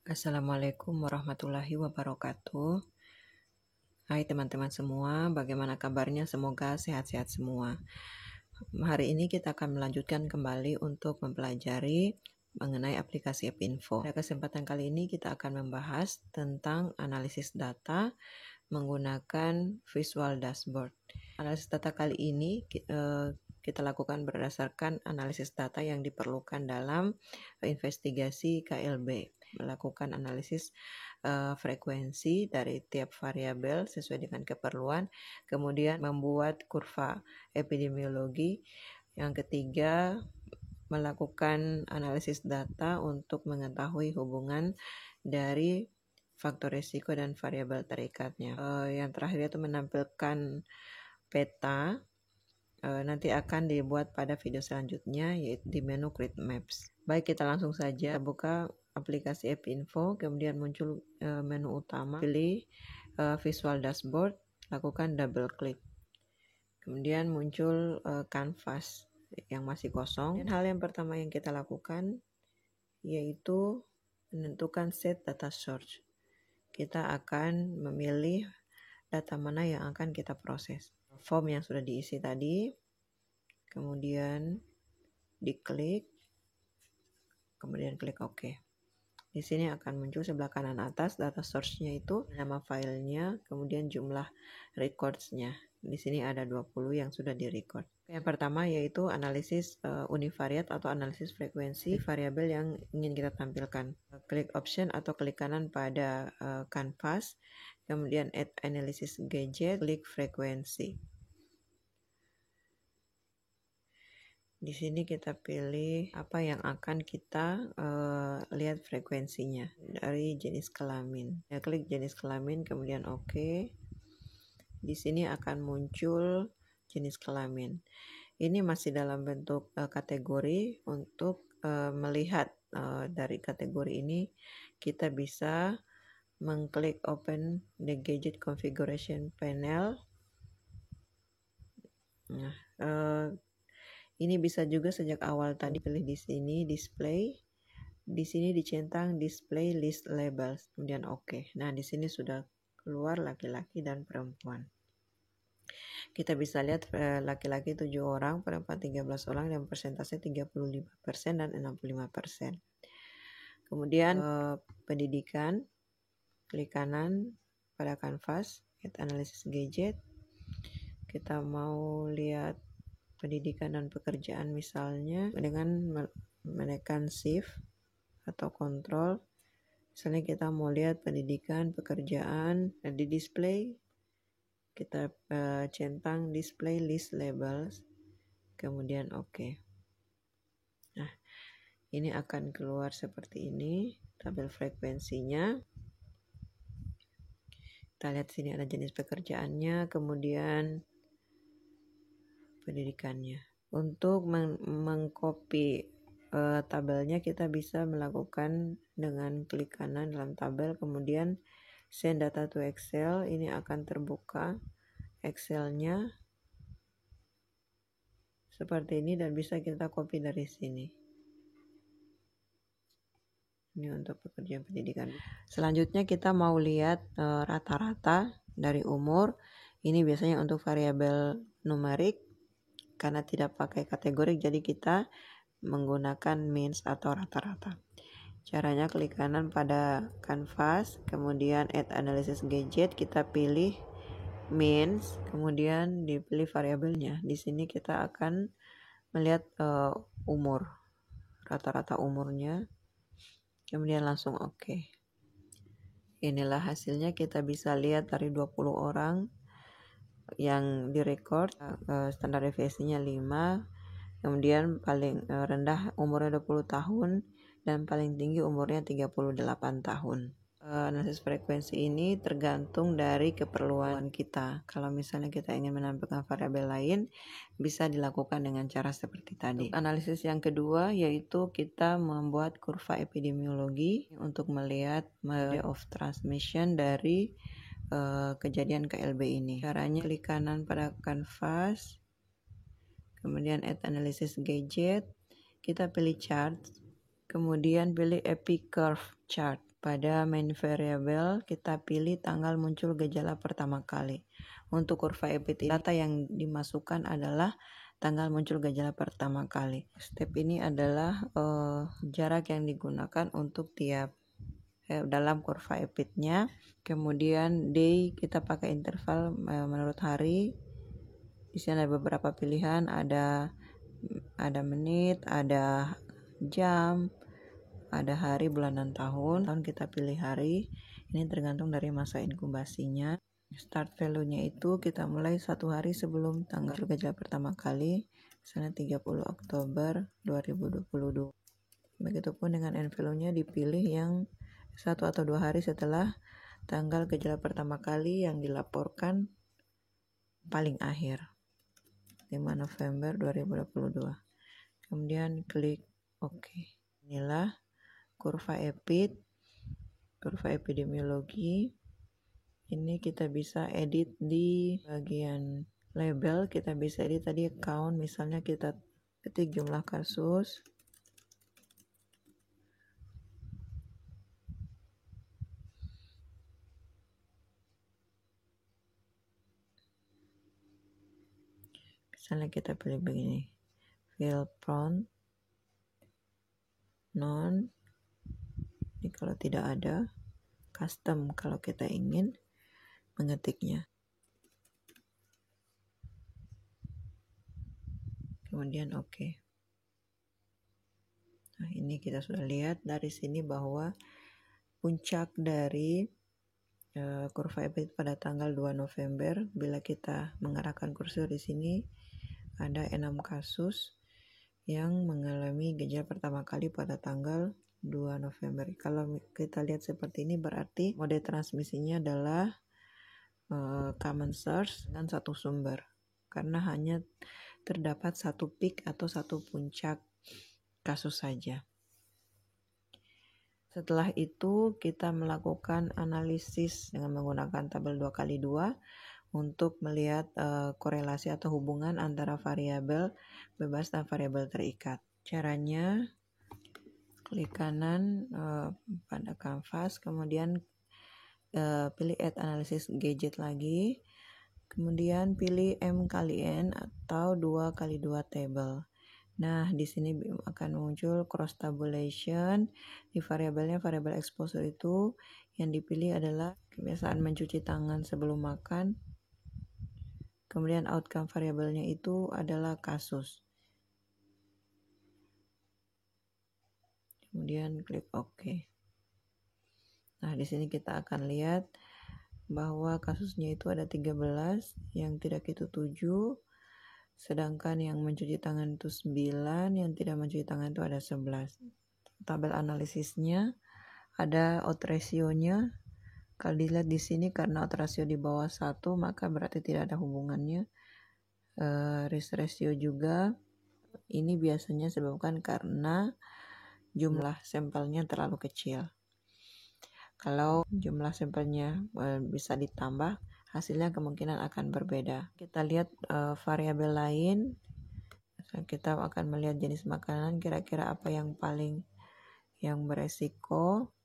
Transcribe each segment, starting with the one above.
Assalamualaikum warahmatullahi wabarakatuh. Hai teman-teman semua, bagaimana kabarnya? Semoga sehat-sehat semua. Hari ini kita akan melanjutkan kembali untuk mempelajari mengenai aplikasi AppInfo. Pada kesempatan kali ini kita akan membahas tentang analisis data menggunakan Visual Dashboard. Analisis data kali ini kita lakukan berdasarkan analisis data yang diperlukan dalam investigasi KLB. Melakukan analisis frekuensi dari tiap variabel sesuai dengan keperluan, kemudian membuat kurva epidemiologi. Yang ketiga, melakukan analisis data untuk mengetahui hubungan dari faktor risiko dan variabel terikatnya. Yang terakhir itu menampilkan peta. Nanti akan dibuat pada video selanjutnya, yaitu di menu Create Maps. Baik, kita langsung saja buka aplikasi AppInfo, kemudian muncul menu utama, pilih Visual Dashboard, lakukan double klik. Kemudian muncul kanvas yang masih kosong. Dan hal yang pertama yang kita lakukan yaitu menentukan set data source. Kita akan memilih data mana yang akan kita proses. Form yang sudah diisi tadi, kemudian diklik, kemudian klik OK. Di sini akan muncul sebelah kanan atas data source-nya itu, nama filenya, kemudian jumlah records-nya. Di sini ada 20 yang sudah di-record. Yang pertama yaitu analisis univariat atau analisis frekuensi variabel yang ingin kita tampilkan. Klik option atau klik kanan pada canvas, kemudian add analysis gadget, klik frekuensi. Di sini kita pilih apa yang akan kita lihat frekuensinya dari jenis kelamin. Ya, klik jenis kelamin, kemudian OK. Di sini akan muncul jenis kelamin. Ini masih dalam bentuk kategori. Untuk melihat dari kategori ini, kita bisa mengklik Open the Gadget Configuration Panel. Nah, ini bisa juga sejak awal tadi pilih di sini display. Di sini dicentang display list labels, kemudian OK. Nah, di sini sudah keluar laki-laki dan perempuan. Kita bisa lihat laki-laki 7 orang, perempuan 13 orang, dan persentase 35% dan 65%. Kemudian pendidikan, klik kanan pada kanvas, add analysis gadget. Kita mau lihat pendidikan dan pekerjaan misalnya dengan menekan shift atau kontrol. Misalnya kita mau lihat pendidikan, pekerjaan, dan di display kita centang display list labels, kemudian OK. Nah, ini akan keluar seperti ini tabel frekuensinya. Kita lihat sini ada jenis pekerjaannya, kemudian pendidikannya. Untuk mengcopy tabelnya kita bisa melakukan dengan klik kanan dalam tabel, kemudian send data to Excel. Ini akan terbuka Excelnya seperti ini dan bisa kita copy dari sini. Ini untuk pekerjaan pendidikan. Selanjutnya kita mau lihat rata-rata dari umur. Ini biasanya untuk variabel numerik. Karena tidak pakai kategori, jadi kita menggunakan means atau rata-rata. Caranya klik kanan pada canvas, kemudian add analysis gadget, kita pilih means, kemudian dipilih variabelnya. Di sini kita akan melihat umur, rata-rata umurnya, kemudian langsung OK. Inilah hasilnya, kita bisa lihat dari 20 orang yang direcord, standar deviasinya 5, kemudian paling rendah umurnya 20 tahun dan paling tinggi umurnya 38 tahun. Analisis frekuensi ini tergantung dari keperluan kita. Kalau misalnya kita ingin menampilkan variabel lain, bisa dilakukan dengan cara seperti tadi. Analisis yang kedua yaitu kita membuat kurva epidemiologi untuk melihat mode of transmission dari kejadian KLB ini. Caranya klik kanan pada canvas, kemudian add analysis gadget, kita pilih chart, kemudian pilih epi curve chart. Pada main variable kita pilih tanggal muncul gejala pertama kali. Untuk kurva EPIT data yang dimasukkan adalah tanggal muncul gejala pertama kali. Step ini adalah jarak yang digunakan untuk tiap dalam kurva EPIT-nya. Kemudian day kita pakai interval menurut hari. Di sini ada beberapa pilihan, ada menit, ada jam, ada hari, bulan, dan tahun. Kita pilih hari. Ini tergantung dari masa inkubasinya. Start value-nya itu kita mulai 1 hari sebelum tanggal gejala pertama kali, misalnya 30 Oktober 2022. Begitupun dengan end value-nya dipilih yang 1 atau 2 hari setelah tanggal gejala pertama kali yang dilaporkan paling akhir, 5 November 2022. Kemudian klik OK. Inilah kurva EPIT, kurva epidemiologi. Ini kita bisa edit di bagian label, kita bisa edit tadi count, misalnya kita ketik jumlah kasus. Misalnya kita pilih begini, fill prompt, none, ini kalau tidak ada, custom kalau kita ingin mengetiknya. Kemudian OK. Nah, ini kita sudah lihat dari sini bahwa puncak dari kurva EPIT pada tanggal 2 November, bila kita mengarahkan kursor di sini, ada 6 kasus yang mengalami gejala pertama kali pada tanggal 2 November. Kalau kita lihat seperti ini berarti mode transmisinya adalah common source dengan satu sumber, karena hanya terdapat satu peak atau satu puncak kasus saja. Setelah itu kita melakukan analisis dengan menggunakan tabel 2x2 untuk melihat korelasi atau hubungan antara variabel bebas dan variabel terikat. Caranya klik kanan pada kanvas, kemudian pilih add analysis gadget lagi, kemudian pilih M kali N atau 2x2 table. Nah, di sini akan muncul cross tabulation. Di variabelnya, variabel exposure itu yang dipilih adalah kebiasaan mencuci tangan sebelum makan. Kemudian outcome variabelnya itu adalah kasus. Kemudian klik OK. Nah, di sini kita akan lihat bahwa kasusnya itu ada 13, yang tidak itu 7. Sedangkan yang mencuci tangan itu 9, yang tidak mencuci tangan itu ada 11. Tabel analisisnya ada odds ratio-nya. Kalau dilihat di sini karena odds ratio di bawah 1, maka berarti tidak ada hubungannya. Risk ratio juga. Ini biasanya disebabkan karena jumlah sampelnya terlalu kecil. Kalau jumlah sampelnya bisa ditambah, hasilnya kemungkinan akan berbeda. Kita lihat variabel lain. Kita akan melihat jenis makanan, kira-kira apa yang beresiko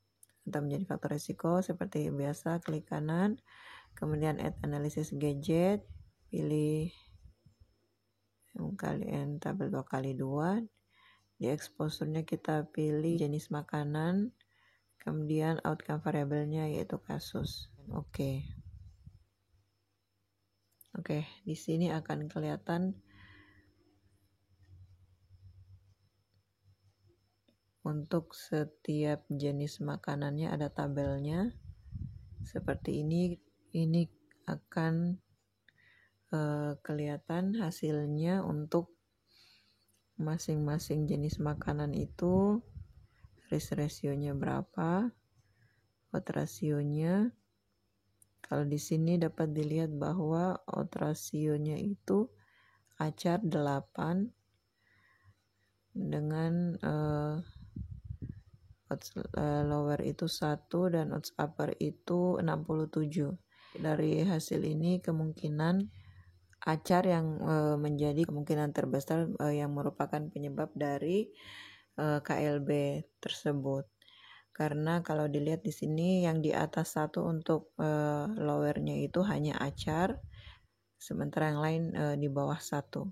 atau menjadi faktor resiko. Seperti biasa, klik kanan, kemudian add analysis gadget, pilih M kali N tabel 2x2. Di exposure-nya kita pilih jenis makanan, kemudian outcome variabelnya yaitu kasus. Oke, di sini akan kelihatan untuk setiap jenis makanannya ada tabelnya seperti ini. Ini akan kelihatan hasilnya untuk masing-masing jenis makanan itu, risk ratio-nya berapa, odds ratio-nya. Kalau di sini dapat dilihat bahwa odds ratio-nya itu acar 8 dengan odds lower itu 1 dan odds upper itu 67. Dari hasil ini kemungkinan acar yang menjadi kemungkinan terbesar yang merupakan penyebab dari KLB tersebut. Karena kalau dilihat di sini yang di atas satu untuk lowernya itu hanya acar, sementara yang lain di bawah satu.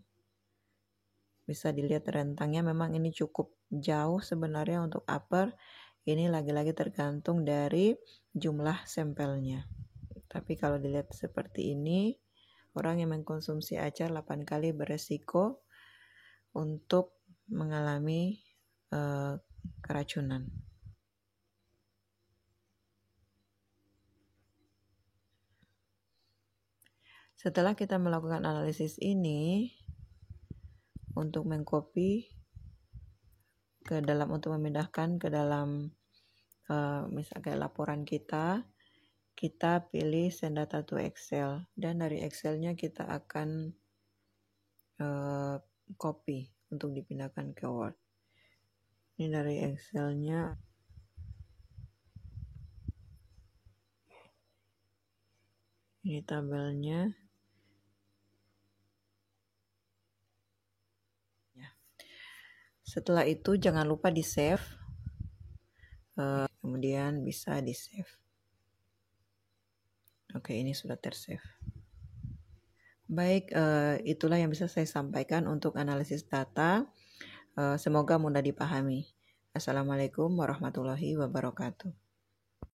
Bisa dilihat rentangnya memang ini cukup jauh sebenarnya untuk upper. Ini lagi-lagi tergantung dari jumlah sampelnya. Tapi kalau dilihat seperti ini, orang yang mengkonsumsi acar 8 kali beresiko untuk mengalami keracunan. Setelah kita melakukan analisis ini, untuk mengcopy ke dalam, untuk memindahkan ke dalam misalnya laporan kita pilih send data to Excel, dan dari Excelnya kita akan copy untuk dipindahkan ke Word. Ini dari Excelnya. Ini tabelnya. Setelah itu jangan lupa di save, kemudian bisa di save. Oke, ini sudah tersave. Baik, itulah yang bisa saya sampaikan untuk analisis data. Semoga mudah dipahami. Assalamualaikum warahmatullahi wabarakatuh.